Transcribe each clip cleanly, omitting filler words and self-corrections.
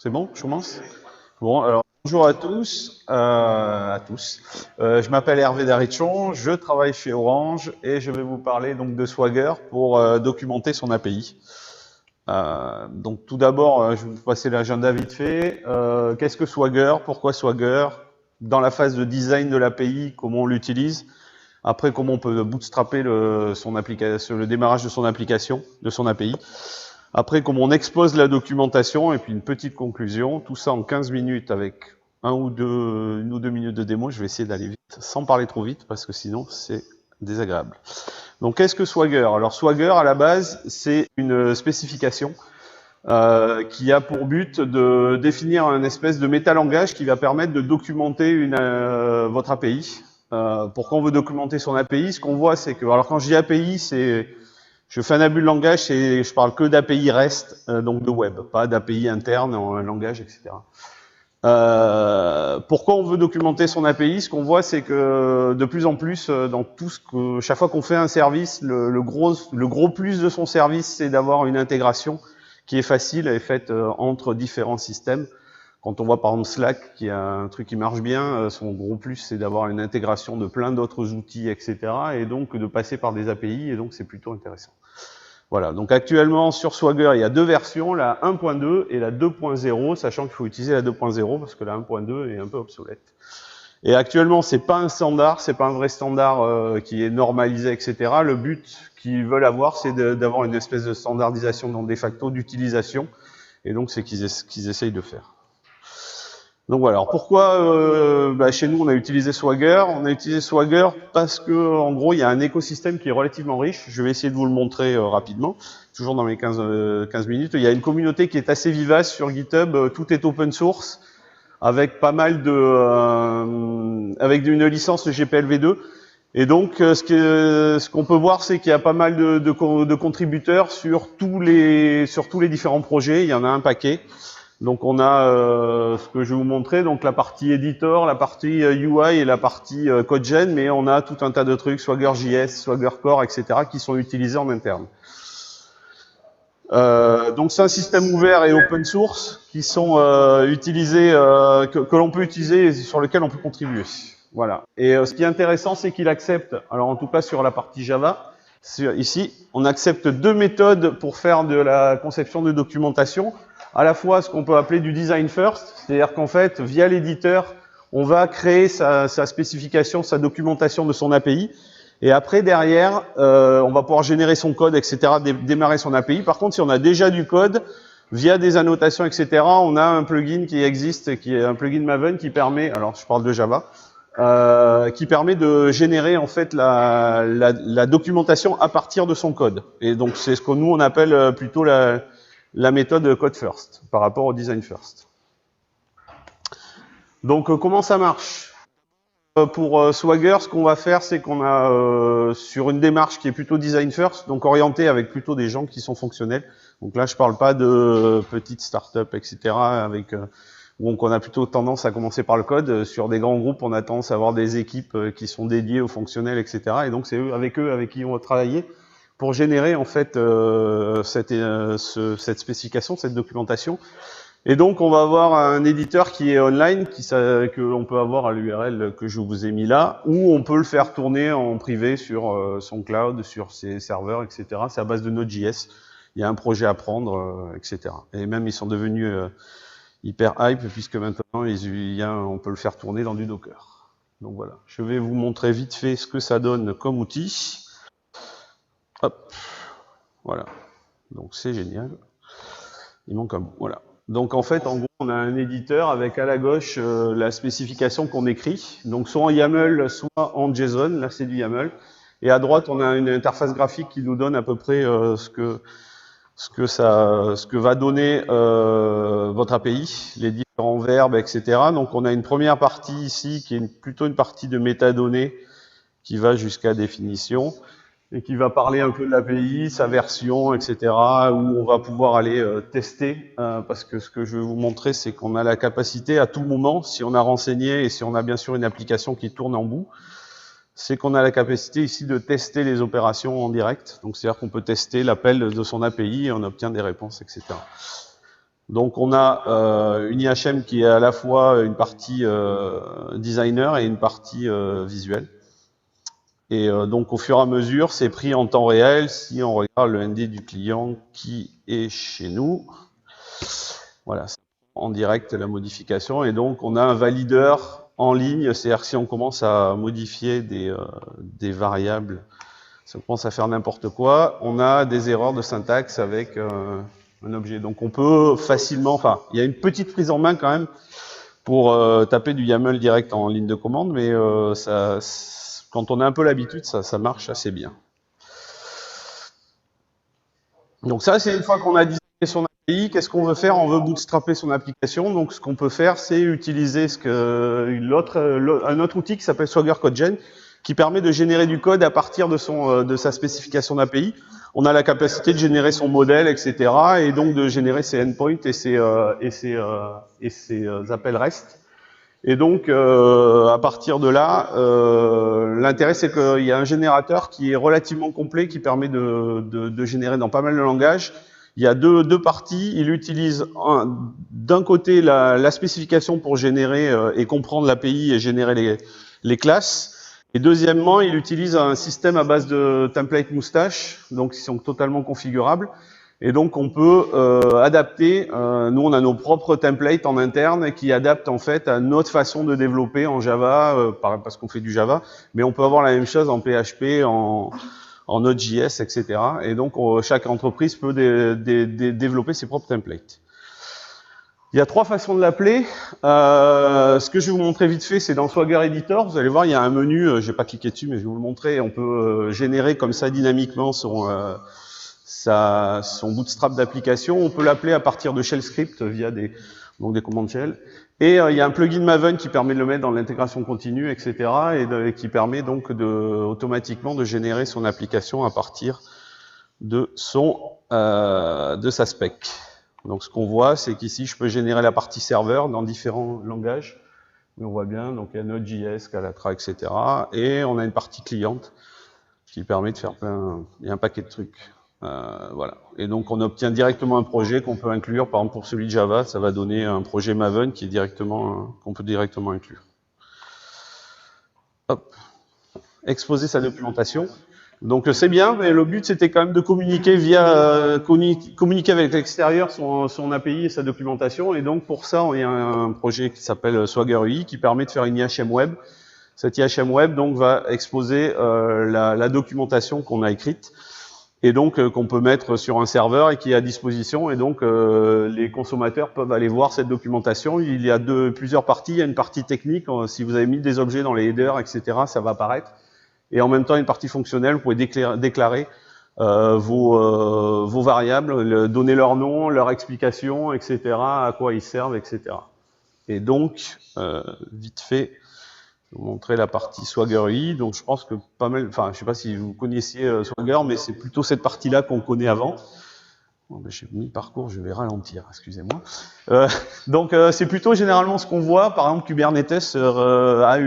C'est bon, je commence? Bon, alors bonjour à tous. Je m'appelle Hervé Darichon, je travaille chez Orange et je vais vous parler donc de Swagger pour documenter son API. Donc tout d'abord, je vais vous passer l'agenda vite fait. Qu'est-ce que Swagger? Pourquoi Swagger? Dans la phase de design de l'API, comment on l'utilise? Après, comment on peut bootstrapper le démarrage de son application, de son API. Après, comment on expose la documentation, et puis une petite conclusion. Tout ça en 15 minutes avec une ou deux minutes de démo. Je vais essayer d'aller vite, sans parler trop vite, parce que sinon, c'est désagréable. Donc, qu'est-ce que Swagger? Alors, Swagger, à la base, c'est une spécification qui a pour but de définir un espèce de métalangage qui va permettre de documenter votre API. Pourquoi on veut documenter son API? Ce qu'on voit, c'est que, alors quand je dis API, je fais un abus de langage, je parle que d'API REST, donc de web, pas d'API interne en langage, etc. Pourquoi on veut documenter son API? Ce qu'on voit, c'est que de plus en plus, chaque fois qu'on fait un service, le gros plus de son service, c'est d'avoir une intégration qui est facile et faite entre différents systèmes. Quand on voit par exemple Slack, qui a un truc qui marche bien, son gros plus, c'est d'avoir une intégration de plein d'autres outils, etc. Et donc de passer par des API, et donc c'est plutôt intéressant. Voilà, donc actuellement sur Swagger, il y a deux versions, la 1.2 et la 2.0, sachant qu'il faut utiliser la 2.0 parce que la 1.2 est un peu obsolète. Et actuellement, c'est pas un standard, c'est pas un vrai standard qui est normalisé, etc. Le but qu'ils veulent avoir, c'est d'avoir une espèce de standardisation dans de facto d'utilisation, et donc c'est qu'ils essayent de faire. Donc voilà, alors pourquoi chez nous on a utilisé Swagger? On a utilisé Swagger parce que en gros il y a un écosystème qui est relativement riche. Je vais essayer de vous le montrer rapidement, toujours dans mes 15 minutes. Il y a une communauté qui est assez vivace sur GitHub, tout est open source, avec pas mal avec une licence GPLv2. Et donc ce qu'on peut voir, c'est qu'il y a pas mal de contributeurs sur tous les différents projets. Il y en a un paquet. Donc on a ce que je vais vous montrer, donc la partie editor, la partie UI et la partie CodeGen, mais on a tout un tas de trucs, Swagger.js, Swagger Core, etc., qui sont utilisés en interne. Donc c'est un système ouvert et open source qui sont utilisés, que l'on peut utiliser et sur lequel on peut contribuer. Voilà. Et ce qui est intéressant, c'est qu'il accepte, alors en tout cas sur la partie Java, ici, on accepte deux méthodes pour faire de la conception de documentation. À la fois ce qu'on peut appeler du design first, c'est-à-dire qu'en fait, via l'éditeur, on va créer sa spécification, sa documentation de son API, et après, derrière, on va pouvoir générer son code, etc., démarrer son API. Par contre, si on a déjà du code, via des annotations, etc., on a un plugin qui existe, qui est un plugin Maven qui permet, alors je parle de Java, qui permet de générer en fait la documentation à partir de son code. Et donc c'est ce que nous on appelle plutôt la méthode code first par rapport au design first. Donc comment ça marche? Pour Swagger, ce qu'on va faire, c'est qu'on a sur une démarche qui est plutôt design first, donc orientée avec plutôt des gens qui sont fonctionnels. Donc là, je parle pas de petites startups, etc., avec donc on a plutôt tendance à commencer par le code. Sur des grands groupes, on a tendance à avoir des équipes qui sont dédiées aux fonctionnels, etc. Et donc c'est eux avec qui on va travailler pour générer en fait cette spécification, cette documentation. Et donc on va avoir un éditeur qui est online, que l'on peut avoir à l'URL que je vous ai mis là, ou on peut le faire tourner en privé sur son cloud, sur ses serveurs, etc. C'est à base de Node.js. Il y a un projet à prendre, etc. Et même ils sont devenus hyper hype, puisque maintenant on peut le faire tourner dans du Docker. Donc voilà, je vais vous montrer vite fait ce que ça donne comme outil. Hop, voilà. Donc c'est génial. Il manque un bout, voilà. Donc en fait, en gros, on a un éditeur avec à la gauche la spécification qu'on écrit, donc soit en YAML, soit en JSON, là c'est du YAML, et à droite on a une interface graphique qui nous donne à peu près ce que va donner votre API, les différents verbes, etc. Donc on a une première partie ici qui est plutôt une partie de métadonnées qui va jusqu'à définition et qui va parler un peu de l'API, sa version, etc. où on va pouvoir aller tester parce que ce que je vais vous montrer, c'est qu'on a la capacité à tout moment, si on a renseigné et si on a bien sûr une application qui tourne en bout, c'est qu'on a la capacité ici de tester les opérations en direct. Donc c'est-à-dire qu'on peut tester l'appel de son API et on obtient des réponses, etc. Donc on a une IHM qui est à la fois une partie designer et une partie visuelle. Et donc au fur et à mesure, c'est pris en temps réel si on regarde le ND du client qui est chez nous. Voilà, en direct la modification. Et donc on a un valideur en ligne, c'est-à-dire que si on commence à modifier des variables, si on commence à faire n'importe quoi, on a des erreurs de syntaxe avec un objet. Donc on peut facilement, enfin, il y a une petite prise en main quand même pour taper du YAML direct en ligne de commande, mais ça, quand on a un peu l'habitude, ça marche assez bien. Donc ça, c'est une fois qu'on a designé son API, qu'est-ce qu'on veut faire? On veut bootstrapper son application. Donc ce qu'on peut faire, c'est utiliser un autre outil qui s'appelle Swagger CodeGen, qui permet de générer du code à partir de sa spécification d'API. On a la capacité de générer son modèle, etc., et donc de générer ses endpoints et ses appels REST. Et donc, à partir de là, l'intérêt, c'est qu'il y a un générateur qui est relativement complet, qui permet de générer dans pas mal de langages. Il y a deux parties. Il utilise d'un côté la spécification pour générer et comprendre l'API et générer les classes. Et deuxièmement, il utilise un système à base de template moustache, donc qui sont totalement configurables. Et donc on peut adapter, nous on a nos propres templates en interne qui adaptent en fait à notre façon de développer en Java, parce qu'on fait du Java, mais on peut avoir la même chose en PHP, en Node.js, etc. Et donc chaque entreprise peut développer ses propres templates. Il y a trois façons de l'appeler. Ce que je vais vous montrer vite fait, c'est dans Swagger Editor. Vous allez voir, il y a un menu, j'ai pas cliqué dessus, mais je vais vous le montrer. On peut générer comme ça dynamiquement son bootstrap d'application. On peut l'appeler à partir de shell script via des commandes shell. Et il y a un plugin Maven qui permet de le mettre dans l'intégration continue, etc. Et qui permet donc automatiquement de générer son application à partir de sa spec. Donc ce qu'on voit, c'est qu'ici, je peux générer la partie serveur dans différents langages. On voit bien, donc il y a Node.js, Calatra, etc. Et on a une partie cliente qui permet de faire il y a un paquet de trucs. Voilà. Et donc on obtient directement un projet qu'on peut inclure. Par exemple, pour celui de Java, ça va donner un projet Maven qui est qu'on peut directement inclure. Hop. Exposer sa documentation. Donc c'est bien, mais le but c'était quand même de communiquer communiquer avec l'extérieur son API et sa documentation. Et donc pour ça, il y a un projet qui s'appelle Swagger UI qui permet de faire une IHM web. Cette IHM web donc va exposer la documentation qu'on a écrite et donc qu'on peut mettre sur un serveur et qui est à disposition. Et donc les consommateurs peuvent aller voir cette documentation. Il y a plusieurs parties. Il y a une partie technique. Si vous avez mis des objets dans les headers, etc., ça va apparaître. Et en même temps, une partie fonctionnelle, vous pouvez déclarer vos variables, donner leur nom, leur explication, etc., à quoi ils servent, etc. Et donc, vite fait, je vais vous montrer la partie Swagger UI. Donc, je pense que pas mal, enfin, je sais pas si vous connaissiez Swagger, mais c'est plutôt cette partie-là qu'on connaît avant. Bon, ben, j'ai mis parcours, je vais ralentir, excusez-moi. Donc, c'est plutôt généralement ce qu'on voit. Par exemple, Kubernetes a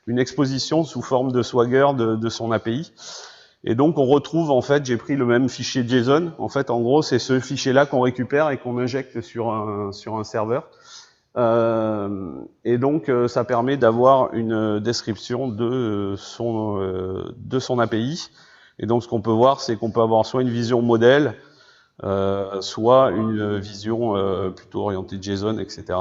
une exposition sous forme de Swagger de son API. Et donc, on retrouve, en fait, j'ai pris le même fichier JSON. En fait, en gros, c'est ce fichier-là qu'on récupère et qu'on injecte sur un serveur. Et donc, ça permet d'avoir une description de son API. Et donc, ce qu'on peut voir, c'est qu'on peut avoir soit une vision modèle, soit une vision plutôt orientée JSON, etc.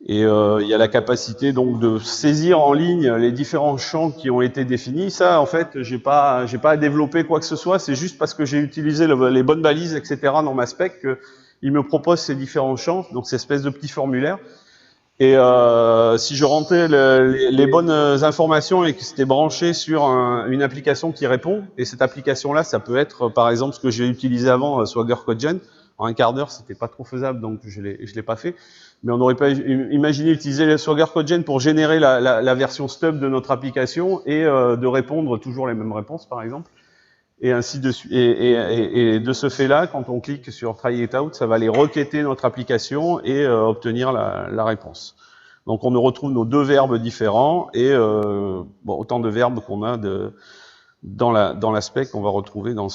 Et il y a la capacité donc de saisir en ligne les différents champs qui ont été définis. Ça, en fait, j'ai pas à développer quoi que ce soit. C'est juste parce que j'ai utilisé les bonnes balises, etc. dans ma spec qu'il me propose ces différents champs, donc ces espèces de petits formulaires. Et si je rentrais les bonnes informations et que c'était branché sur une application qui répond, et cette application-là, ça peut être par exemple ce que j'ai utilisé avant, Swagger CodeGen. En un quart d'heure, c'était pas trop faisable, donc je l'ai pas fait. Mais on aurait pas imaginé utiliser le Swagger CodeGen pour générer la version stub de notre application et de répondre toujours les mêmes réponses, par exemple. Et ainsi de suite. Et de ce fait-là, quand on clique sur Try It Out, ça va aller requêter notre application et obtenir la réponse. Donc on retrouve nos deux verbes différents et bon, autant de verbes qu'on a dans la spec qu'on va retrouver dans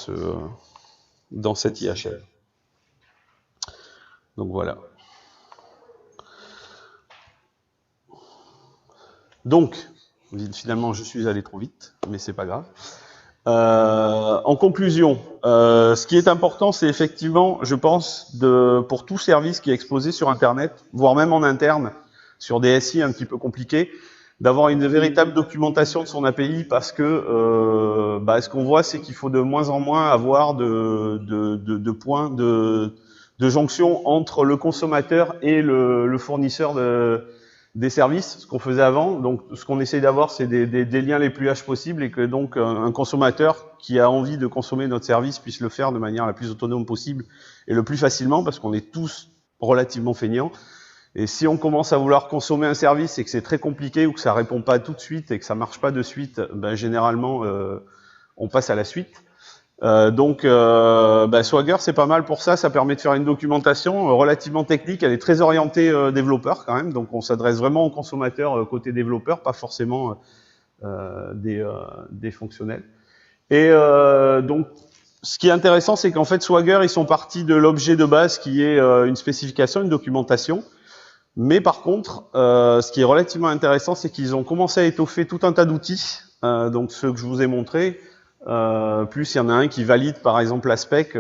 cette IHL. Donc voilà. Donc, finalement, je suis allé trop vite, mais c'est pas grave. En conclusion, ce qui est important, c'est effectivement, je pense, pour tout service qui est exposé sur Internet, voire même en interne, sur des SI un petit peu compliqués, d'avoir une véritable documentation de son API, parce que ce qu'on voit, c'est qu'il faut de moins en moins avoir de points de jonction entre le consommateur et le fournisseur des services, ce qu'on faisait avant. Donc, ce qu'on essaie d'avoir, c'est des liens les plus H possibles, et que donc un consommateur qui a envie de consommer notre service puisse le faire de manière la plus autonome possible et le plus facilement, parce qu'on est tous relativement feignants. Et si on commence à vouloir consommer un service et que c'est très compliqué, ou que ça répond pas tout de suite et que ça marche pas de suite, généralement on passe à la suite. Swagger, c'est pas mal pour ça. Ça permet de faire une documentation relativement technique. Elle est très orientée développeur quand même, donc on s'adresse vraiment aux consommateurs côté développeur, pas forcément des fonctionnels. Et donc, ce qui est intéressant, c'est qu'en fait, Swagger, ils sont partis de l'objet de base qui est une spécification, une documentation. Mais par contre, ce qui est relativement intéressant, c'est qu'ils ont commencé à étoffer tout un tas d'outils, donc ceux que je vous ai montrés, plus il y en a un qui valide par exemple la spec,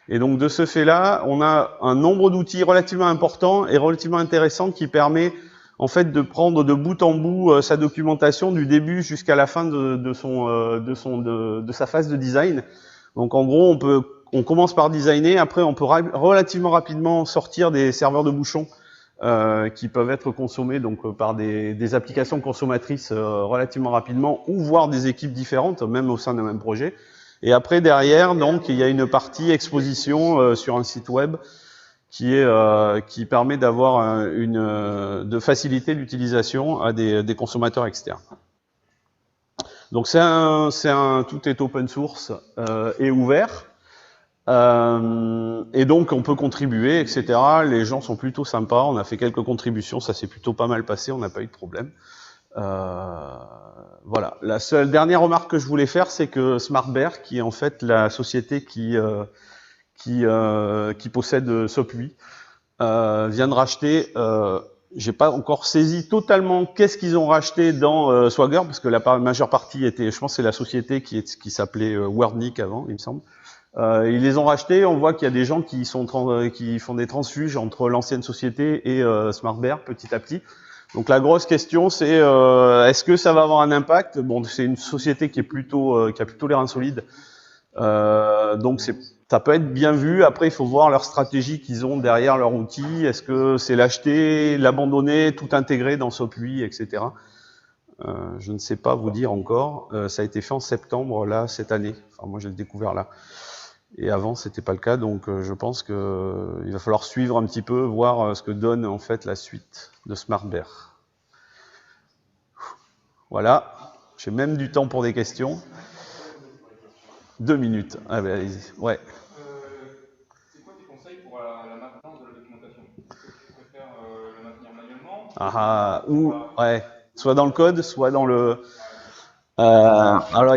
et donc de ce fait-là, on a un nombre d'outils relativement important et relativement intéressant qui permet en fait de prendre de bout en bout sa documentation du début jusqu'à la fin de sa phase de design. Donc en gros, on commence par designer, après on peut relativement rapidement sortir des serveurs de bouchons qui peuvent être consommés donc par des applications consommatrices relativement rapidement, ou voire des équipes différentes, même au sein d'un même projet. Et après, derrière, donc, il y a une partie exposition sur un site web qui permet d'avoir de faciliter l'utilisation à des consommateurs externes. Donc tout est open source et ouvert. Et donc on peut contribuer, etc. Les gens sont plutôt sympas, on a fait quelques contributions, ça s'est plutôt pas mal passé, on n'a pas eu de problème. Voilà. La seule dernière remarque que je voulais faire, c'est que SmartBear, qui est en fait la société qui possède SOP8, vient de racheter, j'ai pas encore saisi totalement qu'est-ce qu'ils ont racheté dans Swagger, parce que la majeure partie était, je pense que c'est la société qui s'appelait Wordnik avant, il me semble. Ils les ont rachetés, on voit qu'il y a des gens qui font des transfuges entre l'ancienne société et SmartBear petit à petit. Donc la grosse question, c'est est-ce que ça va avoir un impact? Bon, c'est une société qui a plutôt les reins solides, donc ça peut être bien vu. Après, il faut voir leur stratégie qu'ils ont derrière leur outil. Est-ce que c'est l'acheter, l'abandonner, tout intégrer dans SOP8, etc. Je ne sais pas vous dire encore. Ça a été fait en septembre là cette année. Enfin, moi, j'ai le découvert là. Et avant, c'était pas le cas, donc je pense que il va falloir suivre un petit peu, voir ce que donne en fait la suite de SmartBear. Voilà, j'ai même du temps pour des questions. 2 minutes. Ah ben allez-y. Ouais. C'est quoi tes conseils pour la maintenance de la documentation? Est-ce que tu préfères le maintenir manuellement? Ouais, soit dans le code, soit dans le. Alors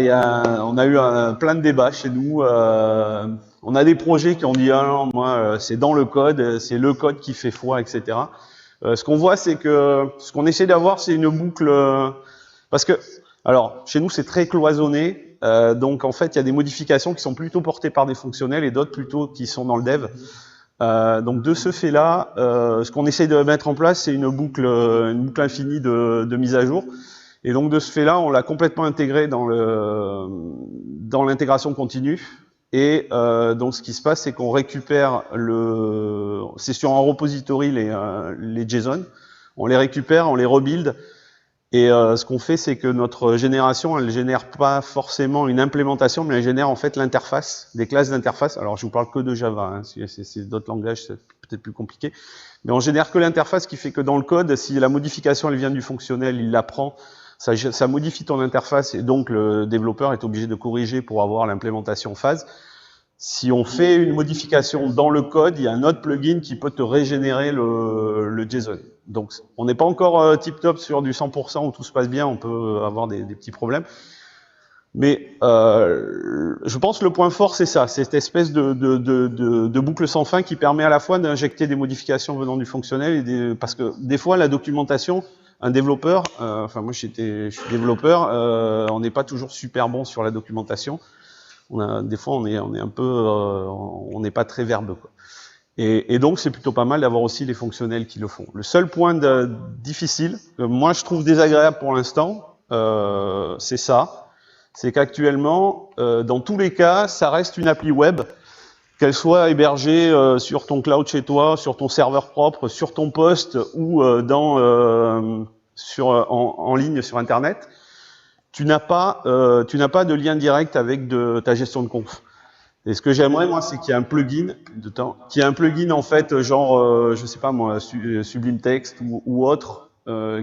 on a eu plein de débats chez nous. On a des projets qui ont dit ah non, moi c'est dans le code, c'est le code qui fait foi, etc. Ce qu'on voit, c'est que ce qu'on essaie d'avoir, c'est une boucle, parce que alors chez nous c'est très cloisonné, donc en fait il y a des modifications qui sont plutôt portées par des fonctionnels et d'autres plutôt qui sont dans le dev. Donc de ce fait-là, ce qu'on essaie de mettre en place, c'est une boucle infinie de mise à jour. Et donc de ce fait-là, on l'a complètement intégré dans l'intégration continue. Et donc ce qui se passe, c'est qu'on récupère c'est sur un repository les JSON, on les récupère, on les rebuild. Et ce qu'on fait, c'est que notre génération, elle génère pas forcément une implémentation, mais elle génère en fait l'interface, des classes d'interface. Alors je vous parle que de Java, hein, si c'est d'autres langages, c'est peut-être plus compliqué. Mais on génère que l'interface, qui fait que dans le code, si la modification elle vient du fonctionnel, il la prend. Ça modifie ton interface et donc le développeur est obligé de corriger pour avoir l'implémentation phase. Si on fait une modification dans le code, il y a un autre plugin qui peut te régénérer le JSON. Donc on n'est pas encore tip-top sur du 100% où tout se passe bien, on peut avoir des petits problèmes. Mais je pense que le point fort, c'est ça, c'est cette espèce de boucle sans fin qui permet à la fois d'injecter des modifications venant du fonctionnel, parce que des fois, la documentation, un développeur, enfin moi je suis développeur, on n'est pas toujours super bon sur la documentation. Des fois, on est un peu, on n'est pas très verbeux, quoi. Et donc, c'est plutôt pas mal d'avoir aussi les fonctionnels qui le font. Le seul point difficile, que moi je trouve désagréable pour l'instant, c'est ça. C'est qu'actuellement, dans tous les cas, ça reste une appli web, qu'elle soit hébergée sur ton cloud chez toi, sur ton serveur propre, sur ton poste ou en ligne sur Internet. Tu n'as pas de lien direct avec ta gestion de conf. Et ce que j'aimerais, moi, c'est qu'il y ait un plugin en fait, genre, je sais pas moi, Sublime Text ou autre,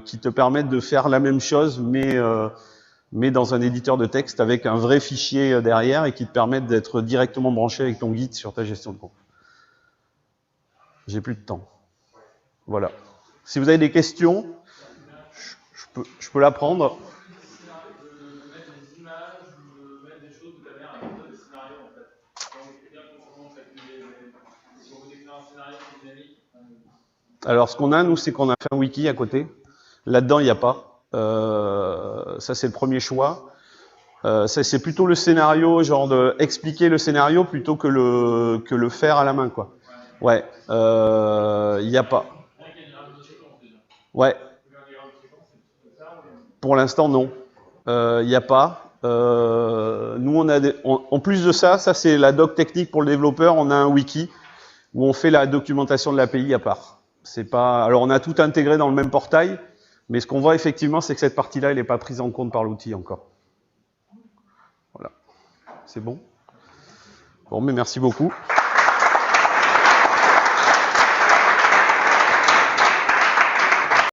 qui te permette de faire la même chose, mais dans un éditeur de texte avec un vrai fichier derrière et qui te permette d'être directement branché avec ton guide sur ta gestion de conf. J'ai plus de temps. Voilà. Si vous avez des questions, je peux la prendre. Alors, ce qu'on a, nous, c'est qu'on a fait un wiki à côté. Là-dedans, il n'y a pas. Ça, c'est le premier choix. Ça, c'est plutôt le scénario, genre de expliquer le scénario plutôt que le faire à la main, quoi. Ouais. Il n'y a pas. Ouais. Pour l'instant, non. Il n'y a pas. Nous, on a en plus de ça, c'est la doc technique pour le développeur. On a un wiki où on fait la documentation de l'API à part. C'est pas. Alors, on a tout intégré dans le même portail, mais ce qu'on voit effectivement, c'est que cette partie-là, elle n'est pas prise en compte par l'outil encore. Voilà. C'est bon? Bon, mais merci beaucoup.